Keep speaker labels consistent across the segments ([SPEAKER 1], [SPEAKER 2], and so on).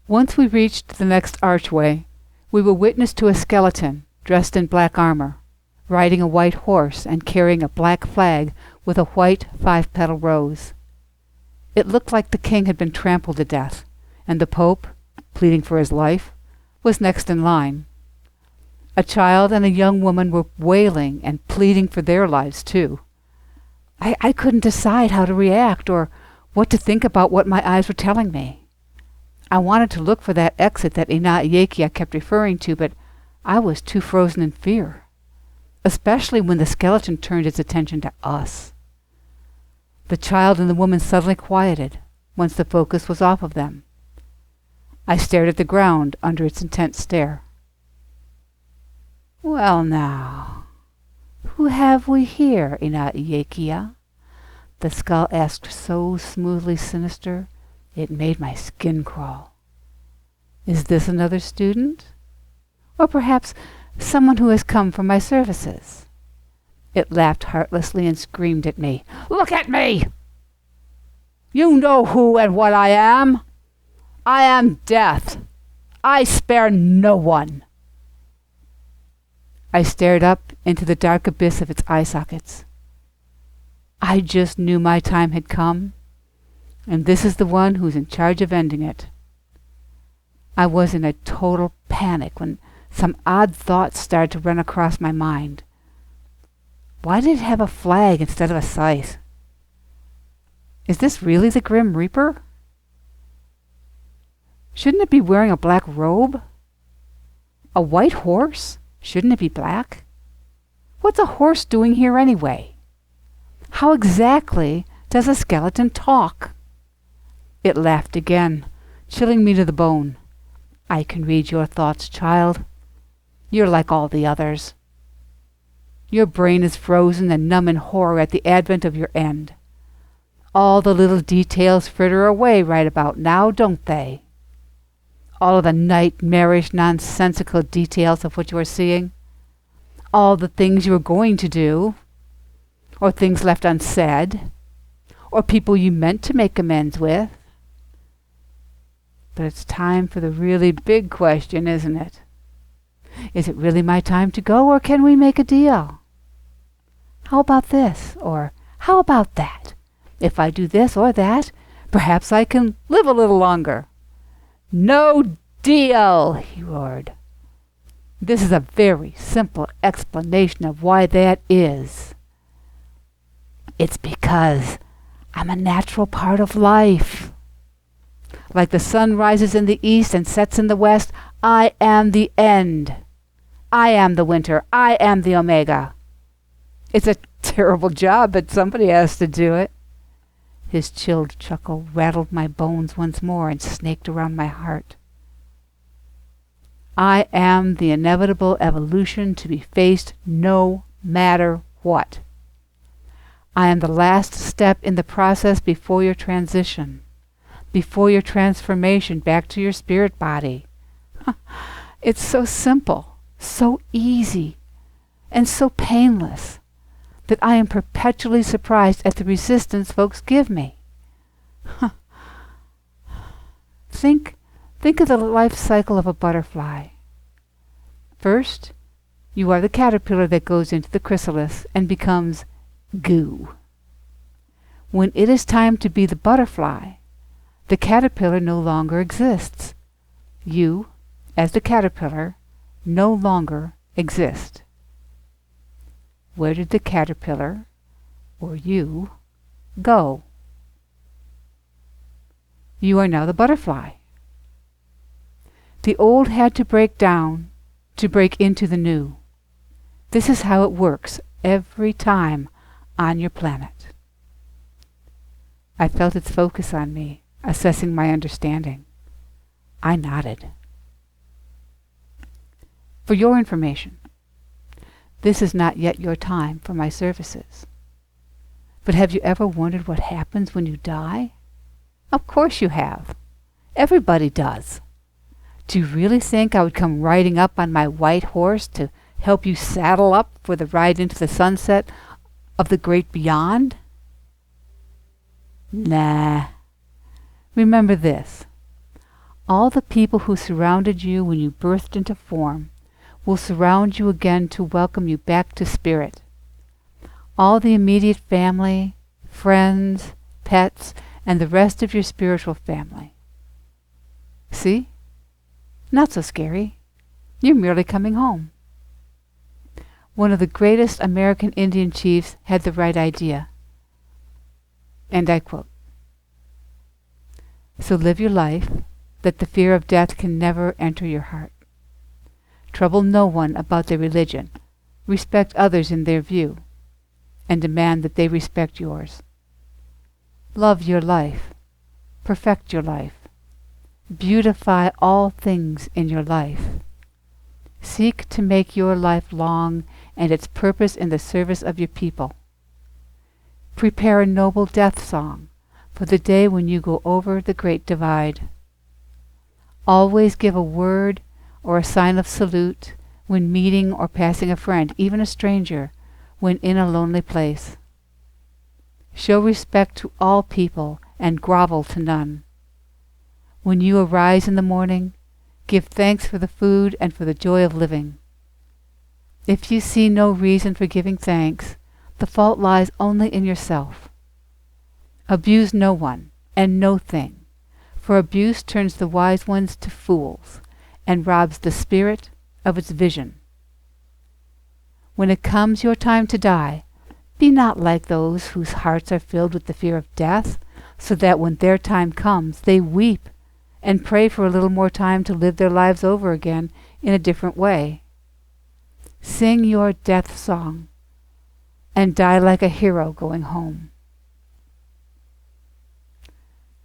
[SPEAKER 1] Once we reached the next archway, we were witness to a skeleton dressed in black armor, riding a white horse and carrying a black flag with a white 5-petal rose. It looked like the king had been trampled to death, and the Pope, pleading for his life, was next in line. A child and a young woman were wailing and pleading for their lives, too. I couldn't decide how to react or what to think about what my eyes were telling me. I wanted to look for that exit that Ingratitude kept referring to, but I was too frozen in fear, especially when the skeleton turned its attention to us. The child and the woman suddenly quieted once the focus was off of them. I stared at the ground under its intense stare. "Well now, who have we here, Ingratitude?" the skull asked so smoothly sinister it made my skin crawl. "Is this another student? Or perhaps someone who has come for my services?" It laughed heartlessly and screamed at me. "Look at me! You know who and what I am. I am death. I spare no one." I stared up into the dark abyss of its eye sockets. I just knew my time had come, and this is the one who's in charge of ending it. I was in a total panic when some odd thoughts started to run across my mind. Why did it have a flag instead of a scythe? Is this really the Grim Reaper? Shouldn't it be wearing a black robe? A white horse? Shouldn't it be black? What's a horse doing here anyway? How exactly does a skeleton talk? It laughed again, chilling me to the bone. "I can read your thoughts, child. You're like all the others. Your brain is frozen and numb in horror at the advent of your end. All the little details fritter away right about now, don't they? All of the nightmarish, nonsensical details of what you are seeing. All the things you are going to do, or things left unsaid, or people you meant to make amends with. But it's time for the really big question, isn't it? Is it really my time to go, or can we make a deal? How about this, or how about that? If I do this or that, perhaps I can live a little longer." "No deal!" he roared. This is a very simple explanation of why that is. It's because I'm a natural part of life. Like the sun rises in the east and sets in the west, I am the end. I am the winter. I am the omega. It's a terrible job, but somebody has to do it. His chilled chuckle rattled my bones once more and snaked around my heart. I am the inevitable evolution to be faced no matter what. I am the last step in the process before your transition, before your transformation back to your spirit body. It's so simple, so easy, and so painless that I am perpetually surprised at the resistance folks give me. Think of the life cycle of a butterfly. First, you are the caterpillar that goes into the chrysalis and becomes goo. When it is time to be the butterfly, the caterpillar no longer exists. You, as the caterpillar, no longer exist. Where did the caterpillar, or you, go? You are now the butterfly. The old had to break down to break into the new. This is how it works every time on your planet. I felt its focus on me, assessing my understanding. I nodded. For your information, this is not yet your time for my services. But have you ever wondered what happens when you die? Of course you have. Everybody does. Do you really think I would come riding up on my white horse to help you saddle up for the ride into the sunset of the great beyond? Nah. Remember this. All the people who surrounded you when you birthed into form will surround you again to welcome you back to spirit. All the immediate family, friends, pets, and the rest of your spiritual family. See? Not so scary. You're merely coming home. One of the greatest American Indian chiefs had the right idea. And I quote, "So live your life that the fear of death can never enter your heart. Trouble no one about their religion. Respect others in their view, and demand that they respect yours. Love your life. Perfect your life. Beautify all things in your life. Seek to make your life long and its purpose in the service of your people. Prepare a noble death song for the day when you go over the great divide. Always give a word or a sign of salute when meeting or passing a friend, even a stranger, when in a lonely place. Show respect to all people and grovel to none. When you arise in the morning, give thanks for the food and for the joy of living. If you see no reason for giving thanks, the fault lies only in yourself. Abuse no one and no thing, for abuse turns the wise ones to fools and robs the spirit of its vision. When it comes your time to die, be not like those whose hearts are filled with the fear of death, so that when their time comes they weep and pray for a little more time to live their lives over again in a different way. Sing your death song and die like a hero going home."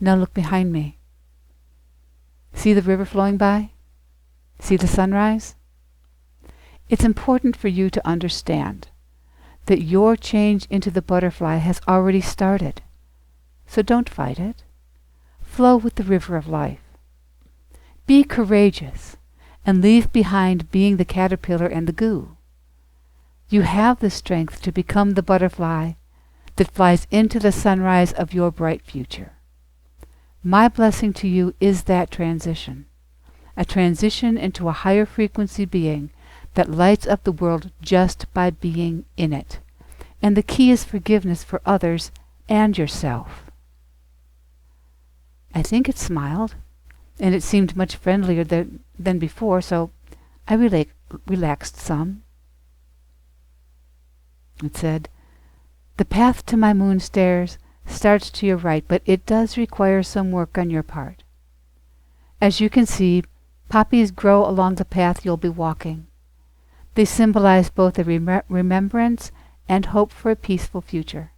[SPEAKER 1] Now look behind me. See the river flowing by? See the sunrise? It's important for you to understand that your change into the butterfly has already started. So don't fight it. Flow with the river of life. Be courageous and leave behind being the caterpillar and the goo. You have the strength to become the butterfly that flies into the sunrise of your bright future. My blessing to you is that transition, a transition into a higher frequency being that lights up the world just by being in it. And the key is forgiveness for others and yourself. I think it smiled, and it seemed much friendlier than before, so I relaxed some. It said, "The path to my moon stairs starts to your right, but it does require some work on your part. As you can see, poppies grow along the path you'll be walking. They symbolize both a remembrance and hope for a peaceful future.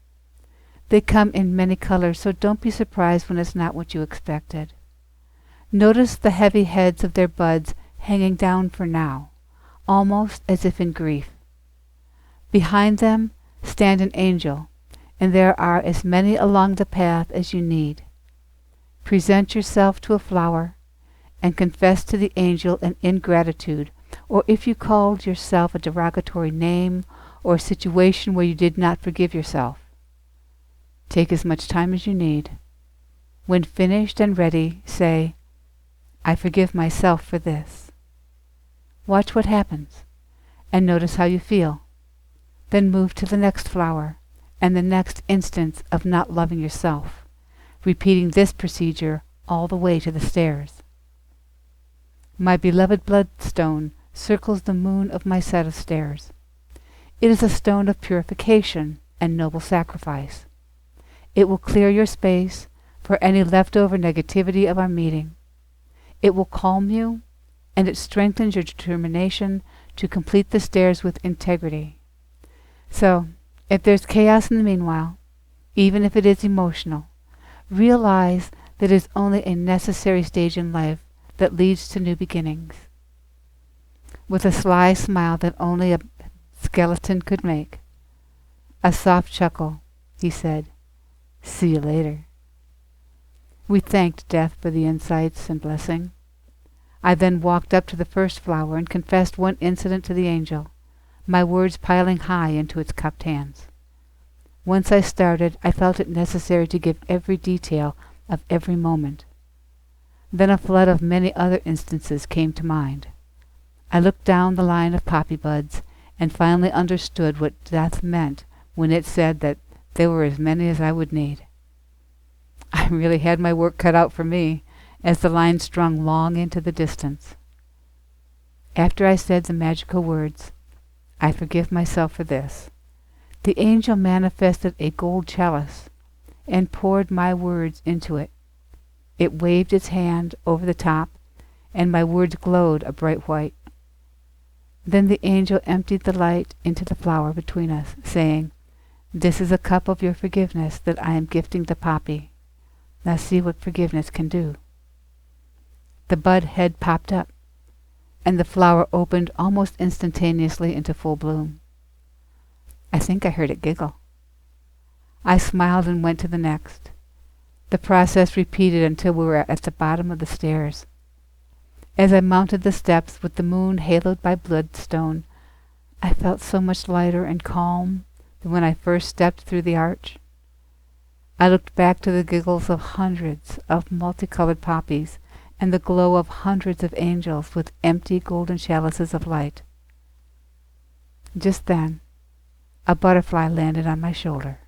[SPEAKER 1] They come in many colors, so don't be surprised when it's not what you expected. Notice the heavy heads of their buds hanging down for now, almost as if in grief. Behind them stand an angel, and there are as many along the path as you need. Present yourself to a flower and confess to the angel an ingratitude, or if you called yourself a derogatory name or a situation where you did not forgive yourself. Take as much time as you need. When finished and ready, say, 'I forgive myself for this.' Watch what happens, and notice how you feel. Then move to the next flower, and the next instance of not loving yourself, repeating this procedure all the way to the stairs. My beloved bloodstone circles the moon of my set of stairs. It is a stone of purification and noble sacrifice. It will clear your space for any leftover negativity of our meeting. It will calm you, and it strengthens your determination to complete the stairs with integrity. So, if there's chaos in the meanwhile, even if it is emotional, realize that it is only a necessary stage in life that leads to new beginnings." With a sly smile that only a skeleton could make, a soft chuckle, he said, "See you later." We thanked Death for the insights and blessing. I then walked up to the first flower and confessed one incident to the angel, my words piling high into its cupped hands. Once I started, I felt it necessary to give every detail of every moment. Then a flood of many other instances came to mind. I looked down the line of poppy buds, and finally understood what death meant when it said that there were as many as I would need. I really had my work cut out for me, as the line strung long into the distance. After I said the magical words, "I forgive myself for this," the angel manifested a gold chalice and poured my words into it. It waved its hand over the top, and my words glowed a bright white. Then the angel emptied the light into the flower between us, saying, "This is a cup of your forgiveness that I am gifting the poppy. Now see what forgiveness can do." The bud head popped up, and the flower opened almost instantaneously into full bloom. I think I heard it giggle. I smiled and went to the next. The process repeated until we were at the bottom of the stairs. As I mounted the steps with the moon haloed by bloodstone, I felt so much lighter and calm than when I first stepped through the arch. I looked back to the giggles of hundreds of multicolored poppies and the glow of hundreds of angels with empty golden chalices of light. Just then, a butterfly landed on my shoulder.